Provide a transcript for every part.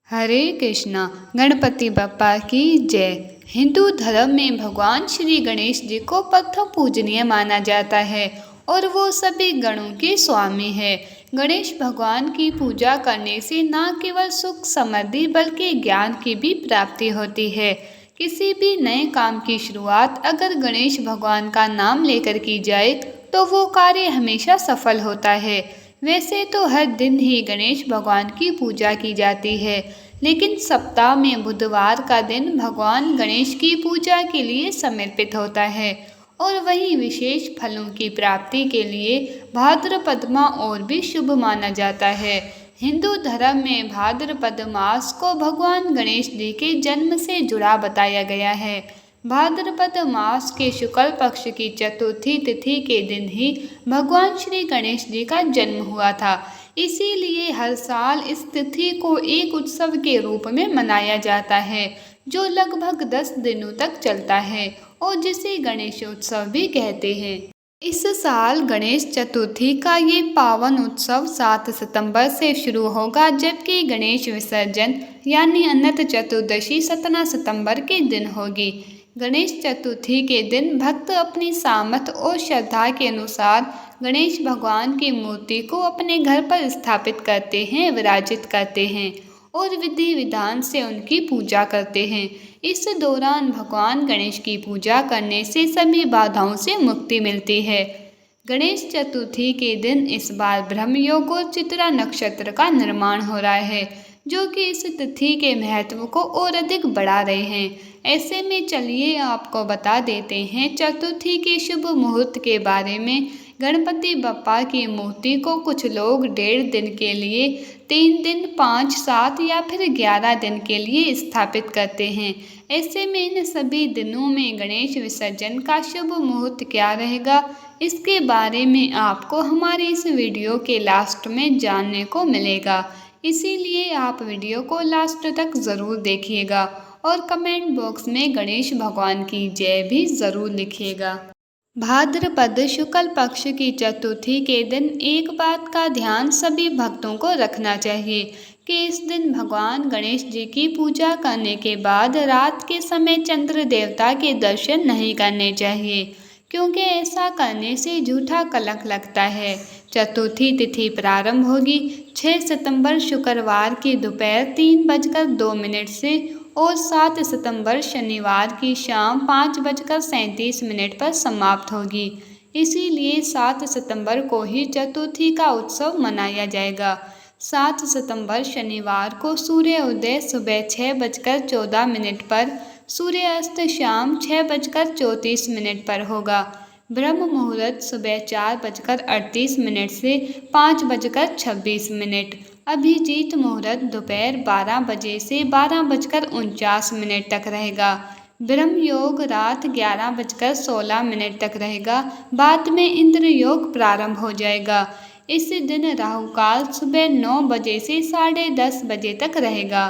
हरे कृष्णा। गणपति बप्पा की जय। हिंदू धर्म में भगवान श्री गणेश जी को प्रथम पूजनीय माना जाता है और वो सभी गणों के स्वामी है। गणेश भगवान की पूजा करने से न केवल सुख समृद्धि बल्कि ज्ञान की भी प्राप्ति होती है। किसी भी नए काम की शुरुआत अगर गणेश भगवान का नाम लेकर की जाए तो वो कार्य हमेशा सफल होता है। वैसे तो हर दिन ही गणेश भगवान की पूजा की जाती है, लेकिन सप्ताह में बुधवार का दिन भगवान गणेश की पूजा के लिए समर्पित होता है और वहीं विशेष फलों की प्राप्ति के लिए भाद्रपद माह और भी शुभ माना जाता है। हिंदू धर्म में भाद्रपद मास को भगवान गणेश जी के जन्म से जुड़ा बताया गया है। भाद्रपद मास के शुक्ल पक्ष की चतुर्थी तिथि के दिन ही भगवान श्री गणेश जी का जन्म हुआ था। इसीलिए हर साल इस तिथि को एक उत्सव के रूप में मनाया जाता है जो लगभग 10 दिनों तक चलता है और जिसे गणेशोत्सव भी कहते हैं। इस साल गणेश चतुर्थी का ये पावन उत्सव 7 सितंबर से शुरू होगा, जबकि गणेश विसर्जन यानी अनंत चतुर्दशी 17 सितंबर के दिन होगी। गणेश चतुर्थी के दिन भक्त अपनी सामर्थ्य और श्रद्धा के अनुसार गणेश भगवान की मूर्ति को अपने घर पर स्थापित करते हैं, विराजित करते हैं और विधि विधान से उनकी पूजा करते हैं। इस दौरान भगवान गणेश की पूजा करने से सभी बाधाओं से मुक्ति मिलती है। गणेश चतुर्थी के दिन इस बार ब्रह्मयोग और चित्रा नक्षत्र का निर्माण हो रहा है, जो कि इस तिथि के महत्व को और अधिक बढ़ा रहे हैं। ऐसे में चलिए आपको बता देते हैं चतुर्थी के शुभ मुहूर्त के बारे में। गणपति बप्पा की मूर्ति को कुछ लोग 1.5 दिन के लिए, 3 दिन, 5, 7 या फिर 11 दिन के लिए स्थापित करते हैं। ऐसे में इन सभी दिनों में गणेश विसर्जन का शुभ मुहूर्त क्या रहेगा, इसके बारे में आपको हमारे इस वीडियो के लास्ट में जानने को मिलेगा। इसीलिए आप वीडियो को लास्ट तक ज़रूर देखिएगा और कमेंट बॉक्स में गणेश भगवान की जय भी ज़रूर लिखिएगा। भाद्रपद शुक्ल पक्ष की चतुर्थी के दिन एक बात का ध्यान सभी भक्तों को रखना चाहिए कि इस दिन भगवान गणेश जी की पूजा करने के बाद रात के समय चंद्र देवता के दर्शन नहीं करने चाहिए, क्योंकि ऐसा करने से झूठा कलंक लगता है। चतुर्थी तिथि प्रारंभ होगी 6 सितंबर शुक्रवार की दोपहर 3:02 से और 7 सितंबर शनिवार की शाम 5:37 पर समाप्त होगी। इसीलिए 7 सितंबर को ही चतुर्थी का उत्सव मनाया जाएगा। 7 सितंबर शनिवार को सूर्य उदय सुबह 6:14 पर, सूर्य अस्त शाम 6:34 पर होगा। ब्रह्म मुहूर्त सुबह 4:38 से 5:26। अभिजीत मुहूर्त दोपहर 12 बजे से 12:49 तक रहेगा। ब्रह्म योग रात 11:16 तक रहेगा। बाद में इंद्र योग प्रारंभ हो जाएगा। इस दिन राहु काल सुबह 9 बजे से 10:30 बजे तक रहेगा।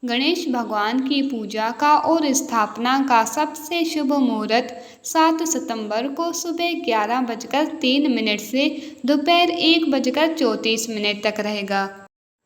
गणेश भगवान की पूजा का और स्थापना का सबसे शुभ मुहूर्त 7 सितंबर को सुबह 11:03 से दोपहर 1:34 तक रहेगा।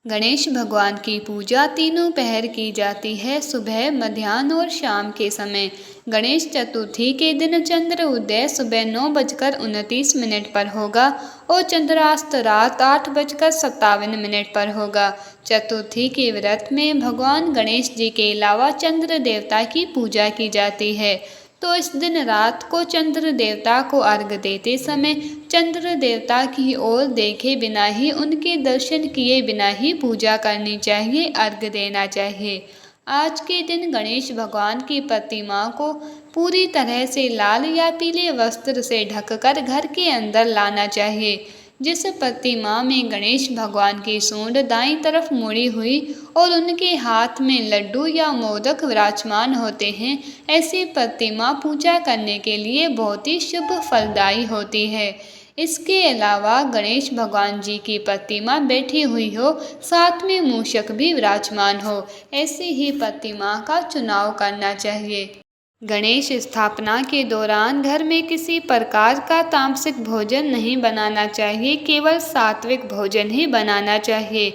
गणेश भगवान की पूजा तीनों पहर की जाती है, सुबह, मध्याह्न और शाम के समय। गणेश चतुर्थी के दिन चंद्र उदय सुबह 9:29 पर होगा और चंद्रास्त रात 8:57 पर होगा। चतुर्थी के व्रत में भगवान गणेश जी के अलावा चंद्र देवता की पूजा की जाती है, तो इस दिन रात को चंद्र देवता को अर्घ्य देते समय चंद्र देवता की ओर देखे बिना ही, उनके दर्शन किए बिना ही पूजा करनी चाहिए, अर्घ्य देना चाहिए। आज के दिन गणेश भगवान की प्रतिमा को पूरी तरह से लाल या पीले वस्त्र से ढककर घर के अंदर लाना चाहिए। जिस प्रतिमा में गणेश भगवान की सूंड दाईं तरफ मुड़ी हुई और उनके हाथ में लड्डू या मोदक विराजमान होते हैं, ऐसी प्रतिमा पूजा करने के लिए बहुत ही शुभ फलदायी होती है। इसके अलावा गणेश भगवान जी की प्रतिमा बैठी हुई हो, साथ में मूषक भी विराजमान हो, ऐसी ही प्रतिमा का चुनाव करना चाहिए। गणेश स्थापना के दौरान घर में किसी प्रकार का तामसिक भोजन नहीं बनाना चाहिए, केवल सात्विक भोजन ही बनाना चाहिए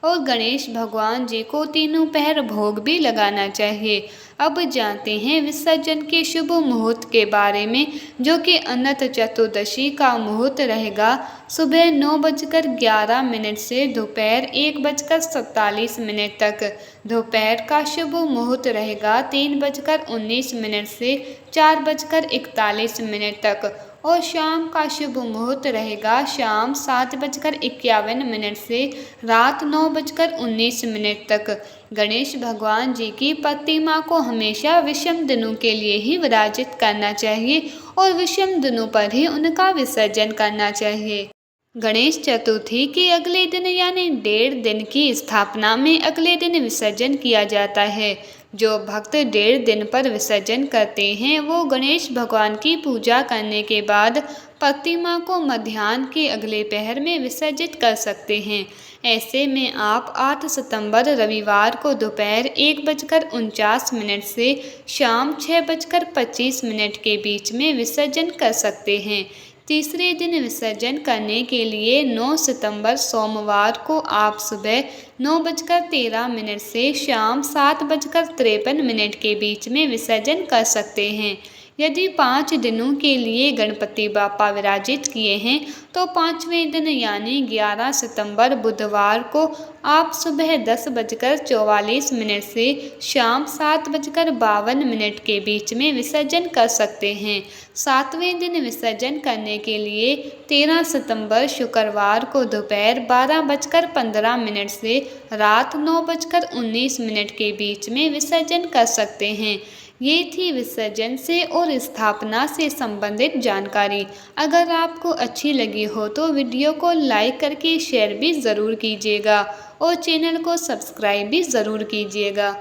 और गणेश भगवान जी को तीनों पहर भोग भी लगाना चाहिए। अब जानते हैं विसर्जन के शुभ मुहूर्त के बारे में, जो कि अनंत चतुर्दशी का मुहूर्त रहेगा सुबह 9:11 से दोपहर 1:47 तक। दोपहर का शुभ मुहूर्त रहेगा 3:19 से 4:41 तक और शाम का शुभ मुहूर्त रहेगा शाम 7:51 से रात 9:19 तक। गणेश भगवान जी की प्रतिमा को हमेशा विषम दिनों के लिए ही विराजित करना चाहिए और विषम दिनों पर ही उनका विसर्जन करना चाहिए। गणेश चतुर्थी के अगले दिन यानी 1.5 दिन की स्थापना में अगले दिन विसर्जन किया जाता है। जो भक्त 1.5 दिन पर विसर्जन करते हैं वो गणेश भगवान की पूजा करने के बाद प्रतिमा को मध्याह्न के अगले पहर में विसर्जित कर सकते हैं। ऐसे में आप 8 सितंबर रविवार को दोपहर 1:49 से शाम 6:25 के बीच में विसर्जन कर सकते हैं। तीसरे दिन विसर्जन करने के लिए 9 सितंबर सोमवार को आप सुबह 9:13 से शाम 7:53 के बीच में विसर्जन कर सकते हैं। यदि 5 दिनों के लिए गणपति बाप्पा विराजित किए हैं तो 5वें दिन यानी 11 सितंबर बुधवार को आप सुबह 10:44 से शाम 7:52 के बीच में विसर्जन कर सकते हैं। 7वें दिन विसर्जन करने के लिए 13 सितंबर शुक्रवार को दोपहर 12:15 से रात 9:19 के बीच में विसर्जन कर सकते हैं। ये थी विसर्जन से और स्थापना से संबंधित जानकारी। अगर आपको अच्छी लगी हो तो वीडियो को लाइक करके शेयर भी ज़रूर कीजिएगा और चैनल को सब्सक्राइब भी ज़रूर कीजिएगा।